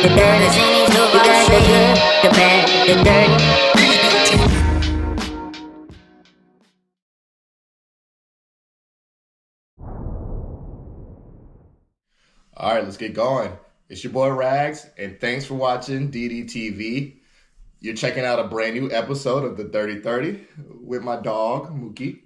the dirty, you got the good, the bad, the dirty. All right, let's get going. It's your boy Rags, and thanks for watching DDTV. You're checking out a brand new episode of the Dirty 30 with my dog, Mookie.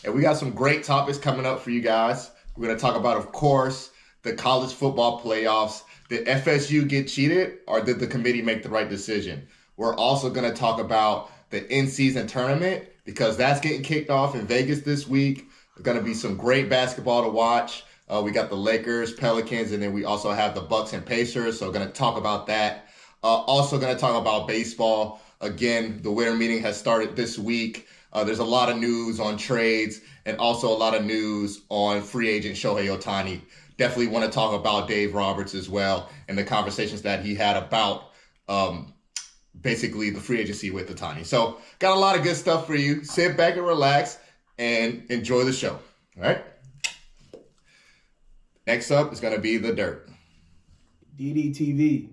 And we got some great topics coming up for you guys. We're going to talk about, of course, the college football playoffs. Did FSU get cheated, or did the committee make the right decision? We're also going to talk about the in-season tournament, because that's getting kicked off in Vegas this week. There's going to be some great basketball to watch. We got the Lakers, Pelicans, and then we also have the Bucks and Pacers. So going to talk about that. Also going to talk about baseball. Again, the winter meeting has started this week. There's a lot of news on trades and also a lot of news on free agent Shohei Ohtani. Definitely want to talk about Dave Roberts as well and the conversations that he had about basically the free agency with Ohtani. So got a lot of good stuff for you. Sit back and relax and enjoy the show. All right. Next up is going to be the dirt. DDTV.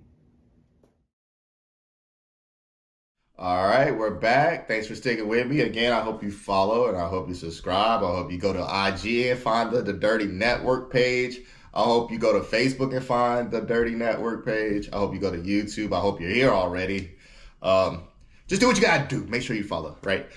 All right, we're back. Thanks for sticking with me. Again, I hope you follow and I hope you subscribe. I hope you go to IG and find the Dirty Network page. I hope you go to Facebook and find the Dirty Network page. I hope you go to YouTube. I hope you're here already. Just do what you got to do. Make sure you follow, right?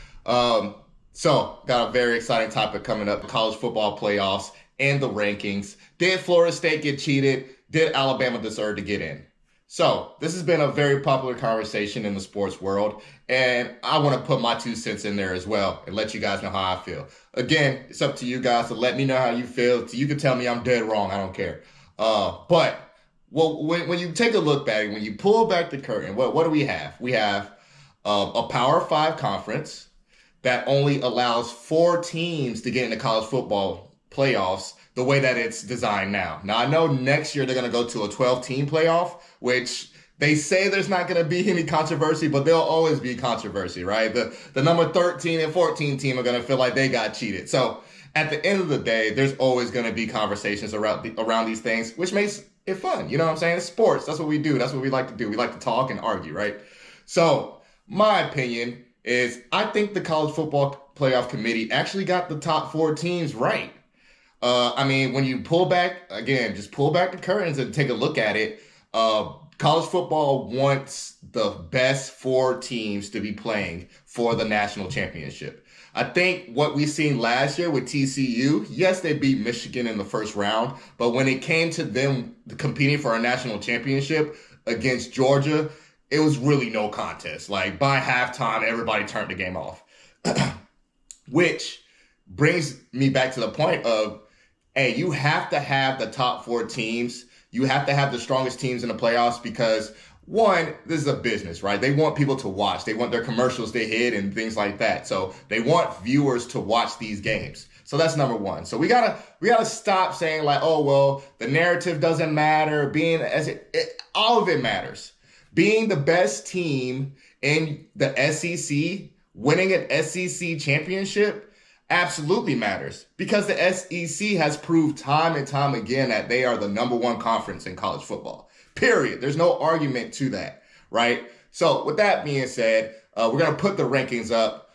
So, got a very exciting topic coming up. College football playoffs and the rankings. Did Florida State get cheated? Did Alabama deserve to get in? So this has been a very popular conversation in the sports world, and I want to put my 2 cents in there as well and let you guys know how I feel. Again, it's up to you guys to let me know how you feel. You can tell me I'm dead wrong. I don't care. But when you take a look back, when you pull back the curtain, what do we have? We have a Power 5 conference that only allows 4 teams to get into college football playoffs the way that it's designed now. Now, I know next year they're going to go to a 12-team playoff, which they say there's not going to be any controversy, but there'll always be controversy, right? The number 13 and 14 team are going to feel like they got cheated. So at the end of the day, there's always going to be conversations around these things, which makes it fun. You know what I'm saying? It's sports. That's what we do. That's what we like to do. We like to talk and argue, right? So my opinion is I think the college football playoff committee actually got the top 4 teams right. I mean, when you pull back, again, just pull back the curtains and take a look at it. College football wants the best 4 teams to be playing for the national championship. I think what we seen last year with TCU, yes, they beat Michigan in the first round, but when it came to them competing for a national championship against Georgia, it was really no contest. Like by halftime, everybody turned the game off, which brings me back to the point of, hey, you have to have the top 4 teams. You have to have the strongest teams in the playoffs because, one, this is a business, right? They want people to watch. They want their commercials to hit and things like that. So they want viewers to watch these games. So that's number 1. So we gotta stop saying like, oh, well, the narrative doesn't matter. All of it matters. Being the best team in the SEC, winning an SEC championship, absolutely matters because the SEC has proved time and time again that they are the number 1 conference in college football. Period. There's no argument to that, right? So with that being said, we're going to put the rankings up.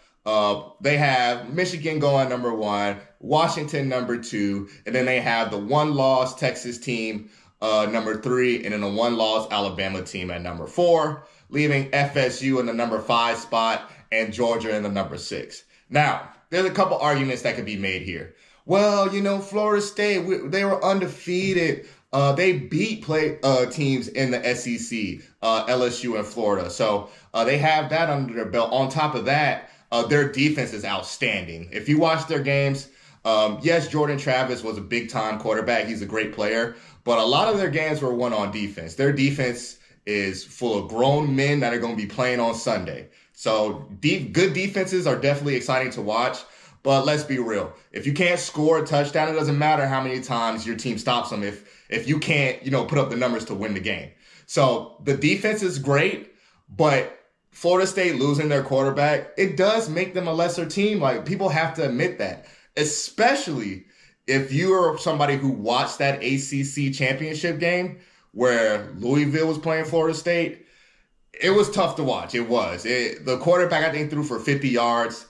They have Michigan going number 1, Washington number 2, and then they have the 1-loss Texas team number 3, and then the 1-loss Alabama team at number 4, leaving FSU in the number 5 spot and Georgia in the number 6. Now, there's a couple arguments that could be made here. Well, you know, Florida State, they were undefeated. They beat teams in the SEC, LSU and Florida. So they have that under their belt. On top of that, their defense is outstanding. If you watch their games, yes, Jordan Travis was a big-time quarterback. He's a great player. But a lot of their games were won on defense. Their defense is full of grown men that are going to be playing on Sunday. So good defenses are definitely exciting to watch, but let's be real. If you can't score a touchdown, it doesn't matter how many times your team stops them if you can't, put up the numbers to win the game. So the defense is great, but Florida State losing their quarterback, it does make them a lesser team. Like, people have to admit that, especially if you are somebody who watched that ACC championship game where Louisville was playing Florida State, it was tough to watch. It was. The quarterback, I think, threw for 50 yards.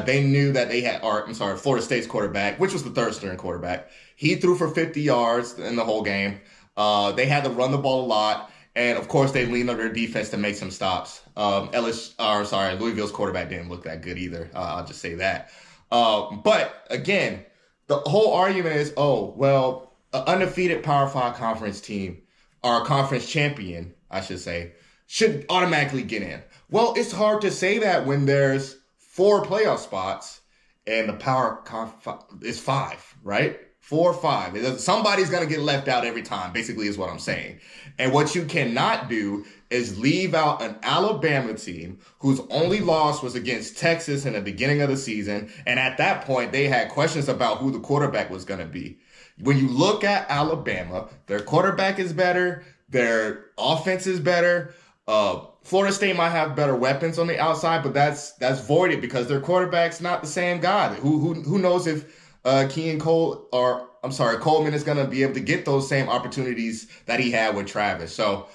They knew that they had, Florida State's quarterback, which was the third string quarterback. He threw for 50 yards in the whole game. They had to run the ball a lot. And, of course, they leaned on their defense to make some stops. Louisville's quarterback didn't look that good either. I'll just say that. But, again, the whole argument is, an undefeated Power 5 conference team, or a conference champion, I should say, should automatically get in. Well, it's hard to say that when there's 4 playoff spots and the Power is 5, right? 4 or 5. Somebody's going to get left out every time, basically, is what I'm saying. And what you cannot do is leave out an Alabama team whose only loss was against Texas in the beginning of the season. And at that point, they had questions about who the quarterback was going to be. When you look at Alabama, their quarterback is better. Their offense is better. Florida State might have better weapons on the outside, but that's voided because their quarterback's not the same guy. Who knows if Coleman is going to be able to get those same opportunities that he had with Travis. So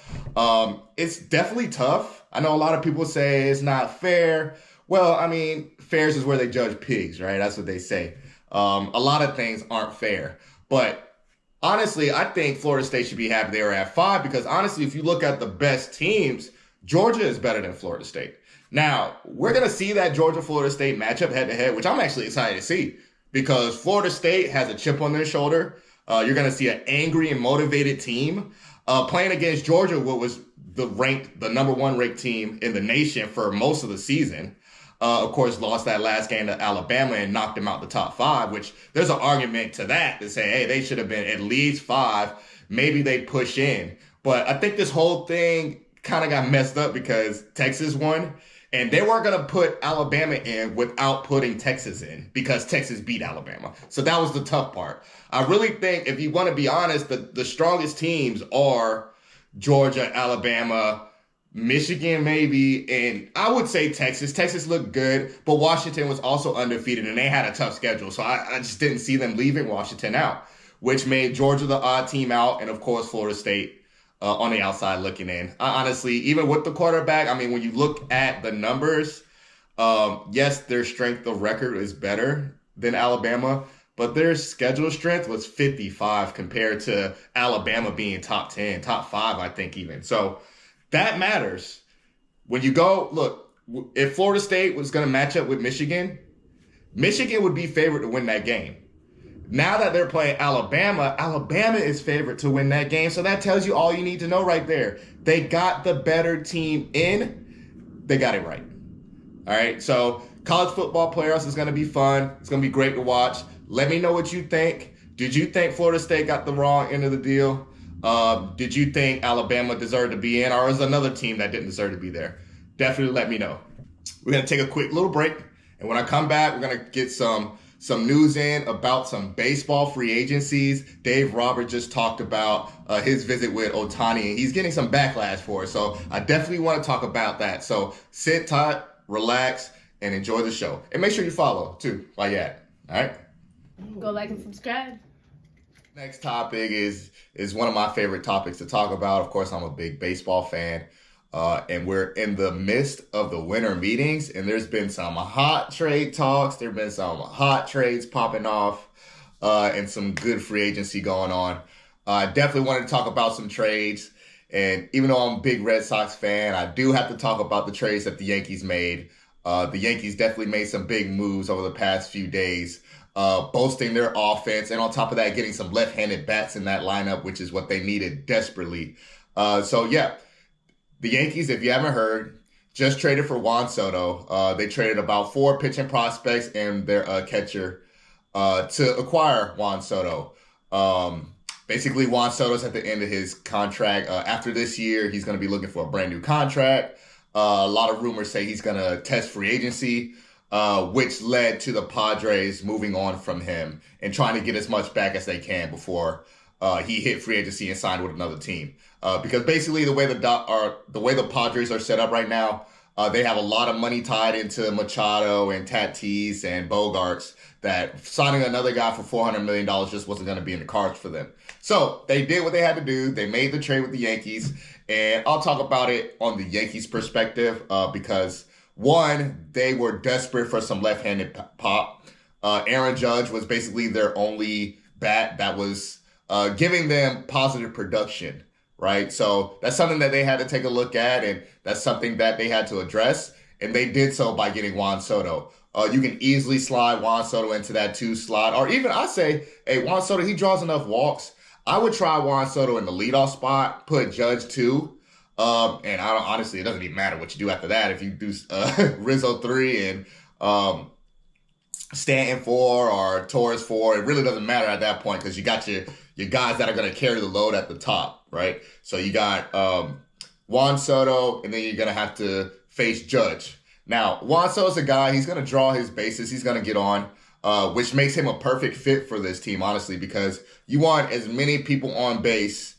it's definitely tough. I know a lot of people say it's not fair. Well, I mean, fairs is where they judge pigs, right? That's what they say. A lot of things aren't fair. But honestly, I think Florida State should be happy they were at 5 because honestly, if you look at the best teams, Georgia is better than Florida State. Now, we're going to see that Georgia-Florida State matchup head-to-head, which I'm actually excited to see. Because Florida State has a chip on their shoulder. You're going to see an angry and motivated team playing against Georgia, what was the number 1 ranked team in the nation for most of the season. Of course, lost that last game to Alabama and knocked them out the top 5, which there's an argument to that to say, hey, they should have been at least 5. Maybe they push in. But I think this whole thing kind of got messed up because Texas won. And they weren't going to put Alabama in without putting Texas in because Texas beat Alabama. So that was the tough part. I really think, if you want to be honest, the strongest teams are Georgia, Alabama, Michigan maybe, and I would say Texas. Texas looked good, but Washington was also undefeated, and they had a tough schedule. So I just didn't see them leaving Washington out, which made Georgia the odd team out, and, of course, Florida State on the outside looking in. Honestly, even with the quarterback, I mean, when you look at the numbers, yes, their strength of record is better than Alabama, but their schedule strength was 55 compared to Alabama being top 10, top 5, I think even. So that matters. When you go, look, if Florida State was going to match up with Michigan, Michigan would be favored to win that game. Now that they're playing Alabama, Alabama is favored to win that game. So that tells you all you need to know right there. They got the better team in. They got it right. All right. So college football playoffs is going to be fun. It's going to be great to watch. Let me know what you think. Did you think Florida State got the wrong end of the deal? Did you think Alabama deserved to be in, or is another team that didn't deserve to be there? Definitely let me know. We're going to take a quick little break. And when I come back, we're going to get some news in about some baseball free agencies. Dave Roberts just talked about his visit with Ohtani, and he's getting some backlash for it. So I definitely want to talk about that. So sit tight, relax, and enjoy the show. And make sure you follow, too, while you're at it. All right? Go like and subscribe. Next topic is one of my favorite topics to talk about. Of course, I'm a big baseball fan. And we're in the midst of the winter meetings, and there's been some hot trade talks. There have been some hot trades popping off, and some good free agency going on. I definitely wanted to talk about some trades, and even though I'm a big Red Sox fan, I do have to talk about the trades that the Yankees made. The Yankees definitely made some big moves over the past few days, boasting their offense, and on top of that, getting some left-handed bats in that lineup, which is what they needed desperately. The Yankees, if you haven't heard, just traded for Juan Soto. They traded about 4 pitching prospects and their catcher to acquire Juan Soto. Basically, Juan Soto's at the end of his contract. After this year, he's going to be looking for a brand new contract. A lot of rumors say he's going to test free agency, which led to the Padres moving on from him and trying to get as much back as they can before he hit free agency and signed with another team. Because basically the way the Padres are set up right now, They have a lot of money tied into Machado and Tatis and Bogarts that signing another guy for $400 million just wasn't going to be in the cards for them. So they did what they had to do. They made the trade with the Yankees. And I'll talk about it on the Yankees perspective because, one, they were desperate for some left-handed pop. Aaron Judge was basically their only bat that was giving them positive production, right? So that's something that they had to take a look at, and that's something that they had to address. And they did so by getting Juan Soto. You can easily slide Juan Soto into that 2 slot. Or even I say, hey, Juan Soto, he draws enough walks. I would try Juan Soto in the leadoff spot, put Judge 2. And honestly, it doesn't even matter what you do after that. If you do Rizzo 3 and Stanton 4 or Torres 4, it really doesn't matter at that point because you got your guys that are going to carry the load at the top, right? So you got Juan Soto, and then you're going to have to face Judge. Now, Juan Soto's a guy, he's going to draw his bases, he's going to get on, which makes him a perfect fit for this team, honestly, because you want as many people on base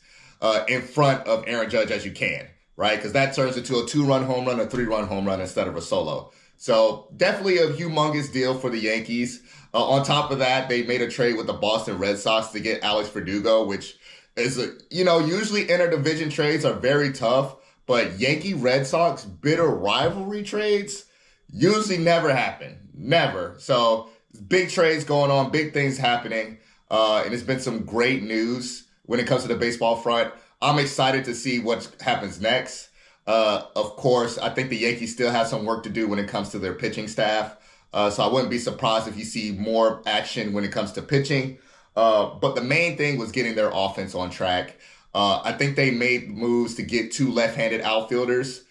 in front of Aaron Judge as you can, right? Because that turns into a 2-run home run, a 3-run home run instead of a solo. So definitely a humongous deal for the Yankees. On top of that, they made a trade with the Boston Red Sox to get Alex Verdugo, which is, usually interdivision trades are very tough, but Yankee-Red Sox bitter rivalry trades usually never happen. Never. So big trades going on, big things happening, and it's been some great news when it comes to the baseball front. I'm excited to see what happens next. Of course, I think the Yankees still have some work to do when it comes to their pitching staff. So I wouldn't be surprised if you see more action when it comes to pitching. But the main thing was getting their offense on track. I think they made moves to get 2 left-handed outfielders,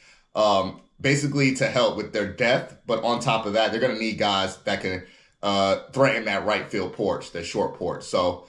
basically to help with their depth. But on top of that, they're going to need guys that can threaten that right field porch, that short porch. So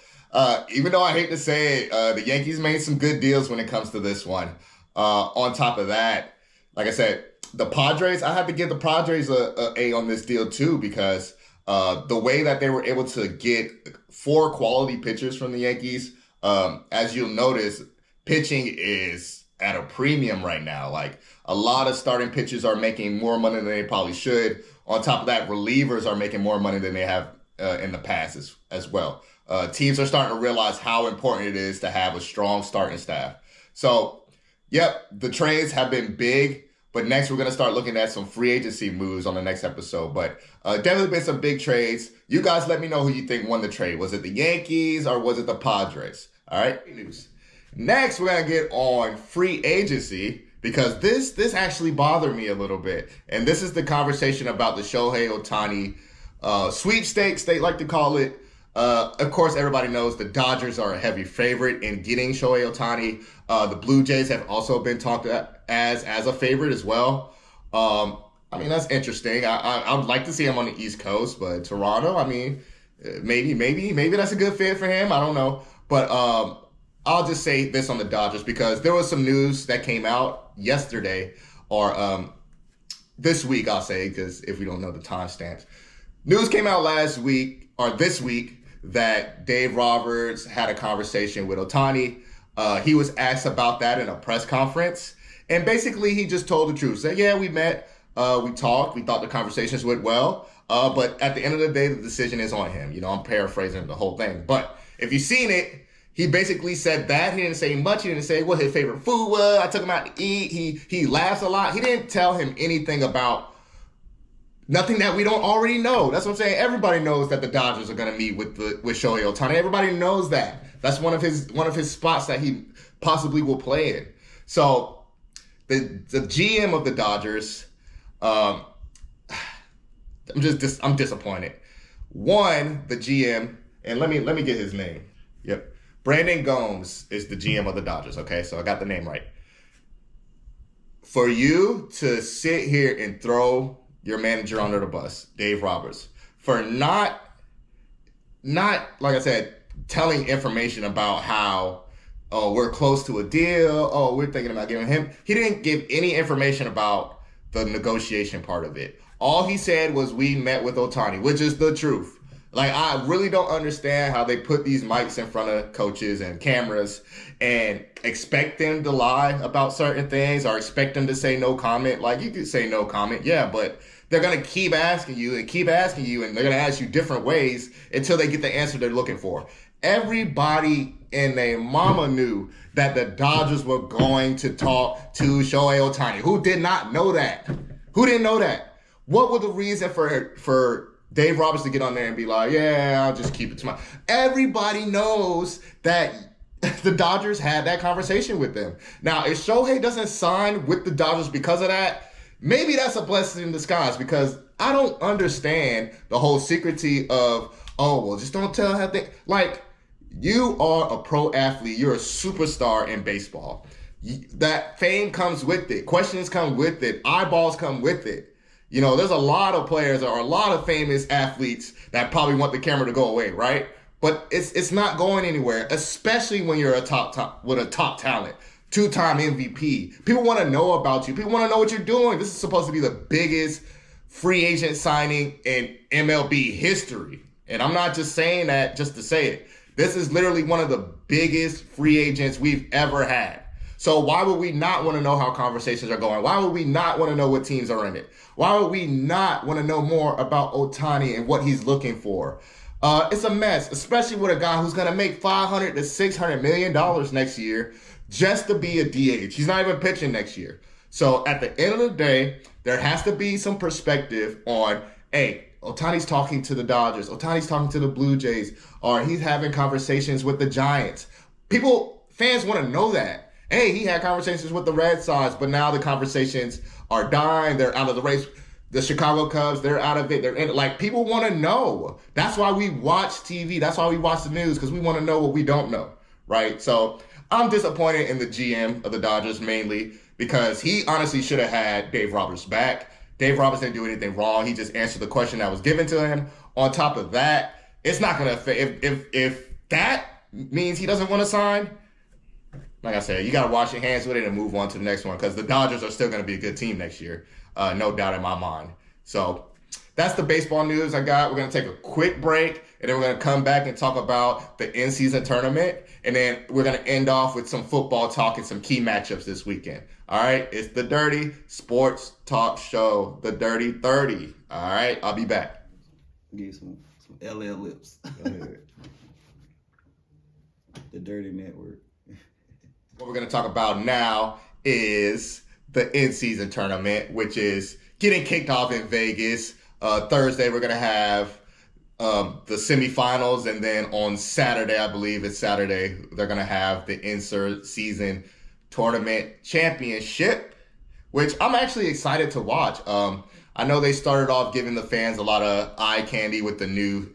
even though I hate to say it, the Yankees made some good deals when it comes to this one. On top of that, like I said, the Padres, I have to give the Padres a on this deal too, because the way that they were able to get 4 quality pitchers from the Yankees, as you'll notice, pitching is at a premium right now. Like a lot of starting pitchers are making more money than they probably should. On top of that, relievers are making more money than they have in the past as well. Teams are starting to realize how important it is to have a strong starting staff. So, yep, the trades have been big, but next we're going to start looking at some free agency moves on the next episode. But definitely been some big trades. You guys let me know who you think won the trade. Was it the Yankees or was it the Padres? All right, news. Next, we're going to get on free agency because this actually bothered me a little bit. And this is the conversation about the Shohei Ohtani sweepstakes, they like to call it. Of course, everybody knows the Dodgers are a heavy favorite in getting Shohei Ohtani. The Blue Jays have also been talked as a favorite as well. I mean, that's interesting. I would like to see him on the East Coast, but Toronto, I mean, maybe that's a good fit for him. I don't know. But I'll just say this on the Dodgers because there was some news that came out yesterday or this week, I'll say, because if we don't know the timestamps. News came out last week or this week that Dave Roberts had a conversation with Ohtani. He was asked about that in a press conference. And basically, he just told the truth. Said, yeah, we met, we talked, we thought the conversations went well. But at the end of the day, the decision is on him. I'm paraphrasing the whole thing. But if you've seen it, he basically said that. He didn't say much. He didn't say what his favorite food was. I took him out to eat. He laughs a lot. He didn't tell him anything about nothing that we don't already know. That's what I'm saying. Everybody knows that the Dodgers are going to meet with Shohei Ohtani. Everybody knows that. That's one of his spots that he possibly will play in. So the GM of the Dodgers, I'm disappointed. One, the GM, and let me get his name. Yep. Brandon Gomes is the GM of the Dodgers, okay? So I got the name right. For you to sit here and throw your manager under the bus, Dave Roberts, for not like I said, telling information about how, we're close to a deal, we're thinking about giving him. He didn't give any information about the negotiation part of it. All he said was we met with Ohtani, which is the truth. Like, I really don't understand how they put these mics in front of coaches and cameras and expect them to lie about certain things or expect them to say no comment. Like, you could say no comment, yeah, but they're going to keep asking you and keep asking you, and they're going to ask you different ways until they get the answer they're looking for. Everybody and their mama knew that the Dodgers were going to talk to Shohei Ohtani. Who did not know that? Who didn't know that? What was the reason for Dave Roberts to get on there and be like, yeah, I'll just keep it to myself? Everybody knows that the Dodgers had that conversation with them. Now, if Shohei doesn't sign with the Dodgers because of that, maybe that's a blessing in disguise, because I don't understand the whole secrecy of, oh, well, just don't tell how they, like, you are a pro athlete. You're a superstar in baseball. That fame comes with it. Questions come with it. Eyeballs come with it. You know, there's a lot of players or a lot of famous athletes that probably want the camera to go away, right? But it's not going anywhere, especially when you're a top talent, 2-time MVP. People want to know about you. People want to know what you're doing. This is supposed to be the biggest free agent signing in MLB history. And I'm not just saying that just to say it. This is literally one of the biggest free agents we've ever had. So why would we not want to know how conversations are going? Why would we not want to know what teams are in it? Why would we not want to know more about Ohtani and what he's looking for? It's a mess, especially with a guy who's going to make $500 to $600 million next year just to be a DH. He's not even pitching next year. So at the end of the day, there has to be some perspective on, hey, Ohtani's talking to the Dodgers. Ohtani's talking to the Blue Jays. Or he's having conversations with the Giants. Fans want to know that. Hey, he had conversations with the Red Sox, but now the conversations are dying. They're out of the race. The Chicago Cubs, they're out of it. They're in it. Like, people want to know. That's why we watch TV. That's why we watch the news, because we want to know what we don't know, right? So I'm disappointed in the GM of the Dodgers mainly because he honestly should have had Dave Roberts back. Dave Roberts didn't do anything wrong. He just answered the question that was given to him. On top of that, it's not going to affect. If that means he doesn't want to sign, like I said, you got to wash your hands with it and move on to the next one, because the Dodgers are still going to be a good team next year. No doubt in my mind. So that's the baseball news I got. We're going to take a quick break, and then we're going to come back and talk about the in-season tournament. And then we're going to end off with some football talk and some key matchups this weekend. All right. It's the Dirty Sports Talk Show, the Dirty 30. All right. I'll be back. Give you some LL lips. The Dirty Network. What we're going to talk about now is the in-season tournament, which is getting kicked off in Vegas. Thursday, we're going to have the semifinals, and then on Saturday, I believe it's Saturday, they're going to have the in-season tournament championship, which I'm actually excited to watch. I know they started off giving the fans a lot of eye candy with the new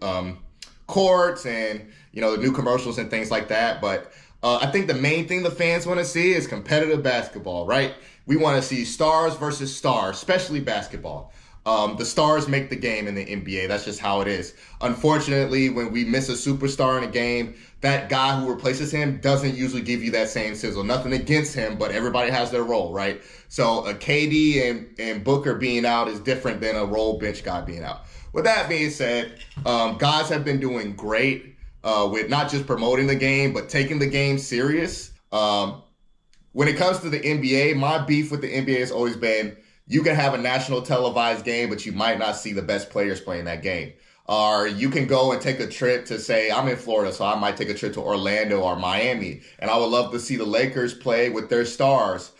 courts and, you know, the new commercials and things like that, but I think the main thing the fans want to see is competitive basketball, right? We want to see stars versus stars, especially basketball. The stars make the game in the NBA. That's just how it is. Unfortunately, when we miss a superstar in a game, that guy who replaces him doesn't usually give you that same sizzle. Nothing against him, but everybody has their role, right? So a KD and Booker being out is different than a role bench guy being out. With that being said, guys have been doing great with not just promoting the game, but taking the game serious. When it comes to the NBA, my beef with the NBA has always been, you can have a national televised game, but you might not see the best players playing that game. Or you can go and take a trip to, say, I'm in Florida, so I might take a trip to Orlando or Miami, and I would love to see the Lakers play with their stars.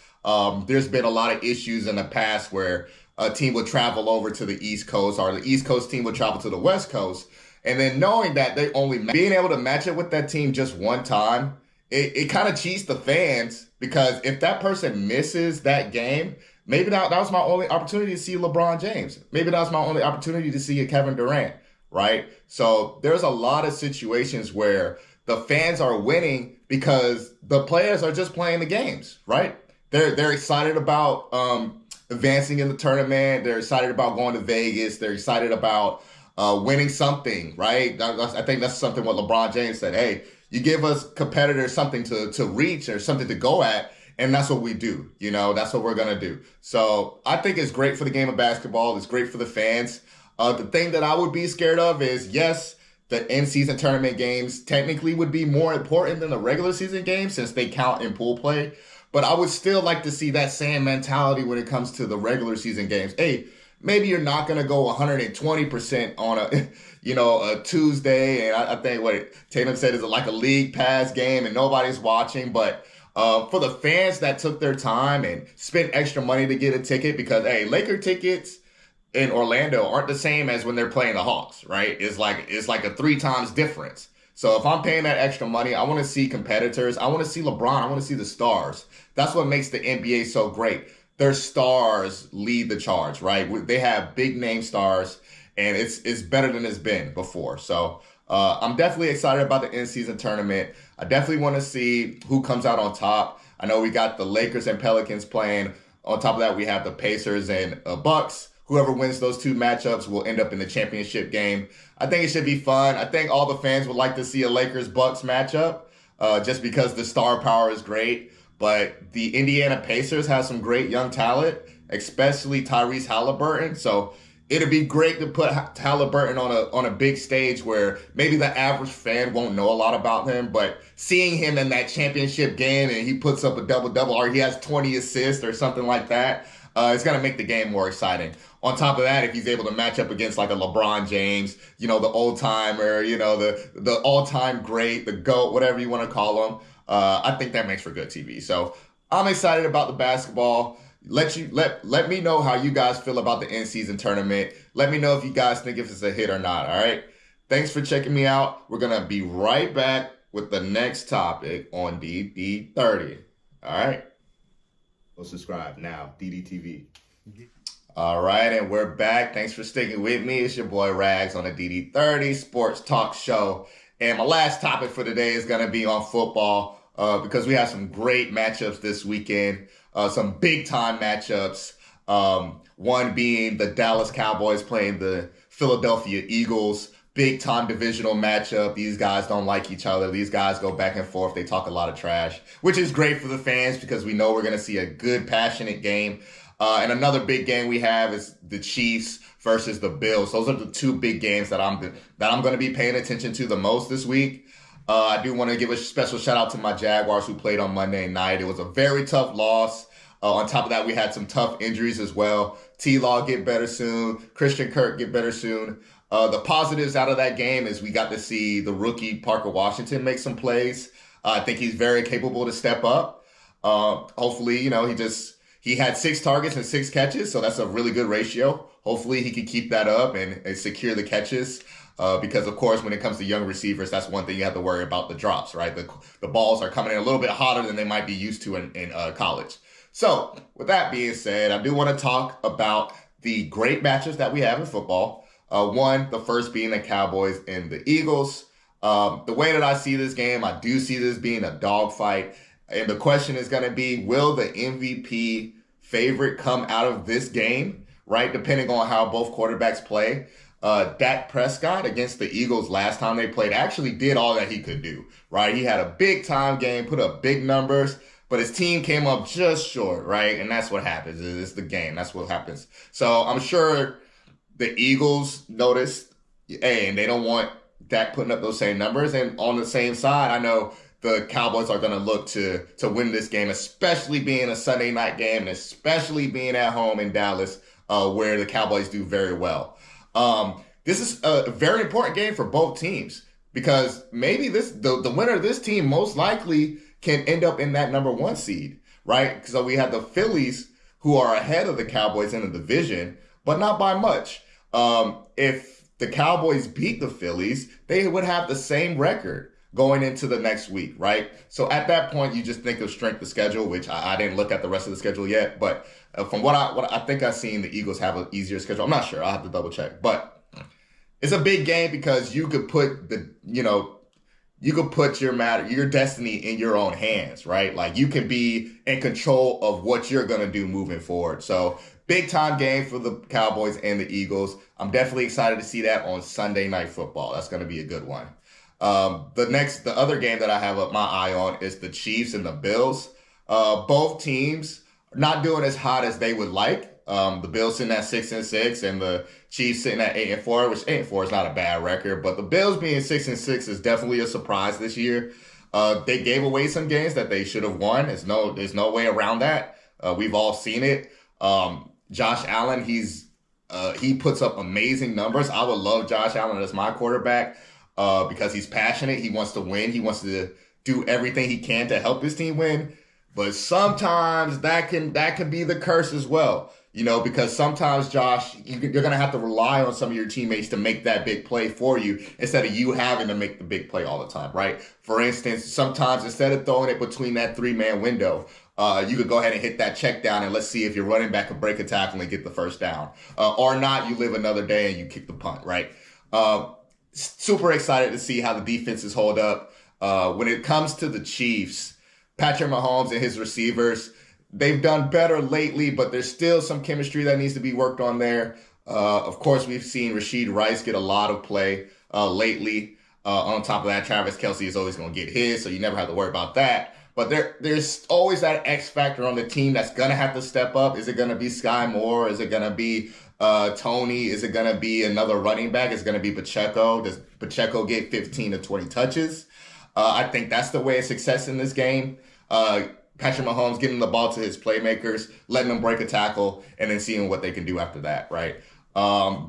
There's been a lot of issues in the past where a team would travel over to the East Coast, or the East Coast team would travel to the West Coast, and then knowing that they only being able to match it with that team just one time, it kind of cheats the fans, because if that person misses that game, maybe that was my only opportunity to see LeBron James. Maybe that was my only opportunity to see a Kevin Durant, right? So there's a lot of situations where the fans are winning because the players are just playing the games, right? They're excited about advancing in the tournament. They're excited about going to Vegas. They're excited about winning something, right? I think that's something what LeBron James said. Hey, you give us competitors something to reach or something to go at, and that's what we do. You know, that's what we're going to do. So I think it's great for the game of basketball. It's great for the fans. The thing that I would be scared of is, yes, the in-season tournament games technically would be more important than the regular season games since they count in pool play. But I would still like to see that same mentality when it comes to the regular season games. Hey, maybe you're not going to go 120% on a Tuesday. And I think what Tatum said is like a league pass game and nobody's watching. But for the fans that took their time and spent extra money to get a ticket, because, hey, Laker tickets in Orlando aren't the same as when they're playing the Hawks, right? It's like a 3 times difference. So if I'm paying that extra money, I want to see competitors. I want to see LeBron. I want to see the stars. That's what makes the NBA so great. Their stars lead the charge, right? They have big name stars, and it's better than it's been before. So I'm definitely excited about the in-season tournament. I definitely want to see who comes out on top. I know we got the Lakers and Pelicans playing. On top of that, we have the Pacers and Bucks. Whoever wins those 2 matchups will end up in the championship game. I think it should be fun. I think all the fans would like to see a Lakers-Bucks matchup just because the star power is great. But the Indiana Pacers have some great young talent, especially Tyrese Halliburton. So it'd be great to put Halliburton on a big stage where maybe the average fan won't know a lot about him, but seeing him in that championship game and he puts up a double-double or he has 20 assists or something like that, it's going to make the game more exciting. On top of that, if he's able to match up against like a LeBron James, the old timer, the all-time great, the GOAT, whatever you want to call him, I think that makes for good TV. So I'm excited about the basketball. Let me know how you guys feel about the in-season tournament. Let me know if you guys think if it's a hit or not. All right. Thanks for checking me out. We're going to be right back with the next topic on DD30. All right. Go subscribe now, DDTV. All right, and we're back. Thanks for sticking with me. It's your boy Rags on the DD30 Sports Talk Show. And my last topic for today is going to be on football because we have some great matchups this weekend, some big-time matchups. One being the Dallas Cowboys playing the Philadelphia Eagles. Big-time divisional matchup. These guys don't like each other. These guys go back and forth. They talk a lot of trash, which is great for the fans because we know we're going to see a good, passionate game. And another big game we have is the Chiefs versus the Bills. Those are the 2 big games that I'm going to be paying attention to the most this week. I do want to give a special shout out to my Jaguars who played on Monday night. It was a very tough loss. On top of that, we had some tough injuries as well. T-Law get better soon. Christian Kirk get better soon. The positives out of that game is we got to see the rookie Parker Washington make some plays. I think he's very capable to step up. Hopefully, he had 6 targets and 6 catches, so that's a really good ratio. Hopefully he can keep that up and secure the catches because, of course, when it comes to young receivers, that's one thing you have to worry about, the drops, right? The balls are coming in a little bit hotter than they might be used to in college. So with that being said, I do want to talk about the great matches that we have in football. The first being the Cowboys and the Eagles. The way that I see this game, I do see this being a dogfight. And the question is going to be, will the MVP favorite come out of this game, right? Depending on how both quarterbacks play. Dak Prescott against the Eagles last time they played actually did all that he could do, right? He had a big time game, put up big numbers, but his team came up just short, right? And that's what happens. It's the game. That's what happens. So I'm sure the Eagles noticed, and they don't want Dak putting up those same numbers. And on the same side, I know the Cowboys are going to look to win this game, especially being a Sunday night game and especially being at home in Dallas, where the Cowboys do very well. This is a very important game for both teams because maybe the winner of this team most likely can end up in that number 1 seed, right? So we have the Phillies who are ahead of the Cowboys in the division, but not by much. If the Cowboys beat the Phillies, they would have the same record going into the next week, right? So at that point, you just think of strength of schedule, which I didn't look at the rest of the schedule yet. But from what I think I've seen, the Eagles have an easier schedule. I'm not sure. I'll have to double check. But it's a big game because you could put your destiny in your own hands, right? Like you can be in control of what you're going to do moving forward. So big time game for the Cowboys and the Eagles. I'm definitely excited to see that on Sunday Night Football. That's going to be a good one. The other game that I have my eye on is the Chiefs and the Bills. Both teams are not doing as hot as they would like. The Bills sitting at 6-6, and the Chiefs sitting at 8-4, which 8-4 is not a bad record, but the Bills being 6-6 is definitely a surprise this year. They gave away some games that they should have won. There's no way around that. We've all seen it. Josh Allen, he puts up amazing numbers. I would love Josh Allen as my quarterback because he's passionate. He wants to win. He wants to do everything he can to help his team win. But sometimes that can be the curse as well. Because sometimes, Josh, you're going to have to rely on some of your teammates to make that big play for you instead of you having to make the big play all the time, right? For instance, sometimes instead of throwing it between that 3-man window, you could go ahead and hit that check down and let's see if your running back can break a tackle and get the first down. Or not, you live another day and you kick the punt, right? Super excited to see how the defenses hold up. When it comes to the Chiefs, Patrick Mahomes and his receivers, they've done better lately, but there's still some chemistry that needs to be worked on there. Of course, we've seen Rashid Rice get a lot of play lately. On top of that, Travis Kelce is always going to get his, so you never have to worry about that. But there's always that X factor on the team that's going to have to step up. Is it going to be Sky Moore? Is it going to be Tony? Is it going to be another running back? Is it going to be Pacheco? Does Pacheco get 15 to 20 touches? I think that's the way of success in this game. Patrick Mahomes getting the ball to his playmakers, letting them break a tackle, and then seeing what they can do after that, right?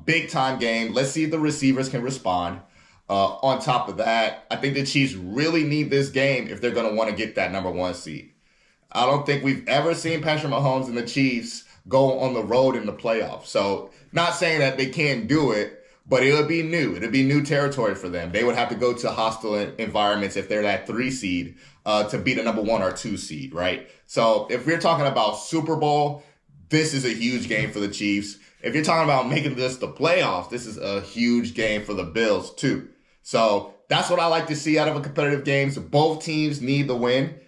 Big time game. Let's see if the receivers can respond. On top of that, I think the Chiefs really need this game if they're going to want to get that number 1 seed. I don't think we've ever seen Patrick Mahomes and the Chiefs go on the road in the playoffs. So not saying that they can't do it, but it would be new. It would be new territory for them. They would have to go to hostile environments if they're that 3 seed to beat a number 1 or 2 seed, right? So if we're talking about Super Bowl, this is a huge game for the Chiefs. If you're talking about making this the playoffs, this is a huge game for the Bills too. So that's what I like to see out of a competitive game. So both teams need the win.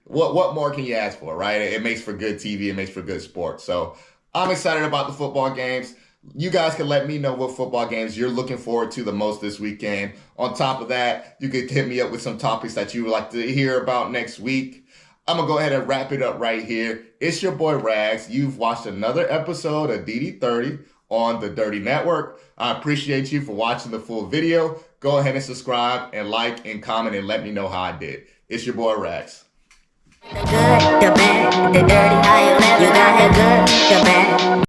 What more can you ask for, right? It makes for good TV. It makes for good sports. So I'm excited about the football games. You guys can let me know what football games you're looking forward to the most this weekend. On top of that, you could hit me up with some topics that you would like to hear about next week. I'm going to go ahead and wrap it up right here. It's your boy Rags. You've watched another episode of DD30 on the Dirty Network. I appreciate you for watching the full video. Go ahead and subscribe and like and comment and let me know how I did. It's your boy Rags. The good, the bad, the dirty, how you live. You got the good, the bad.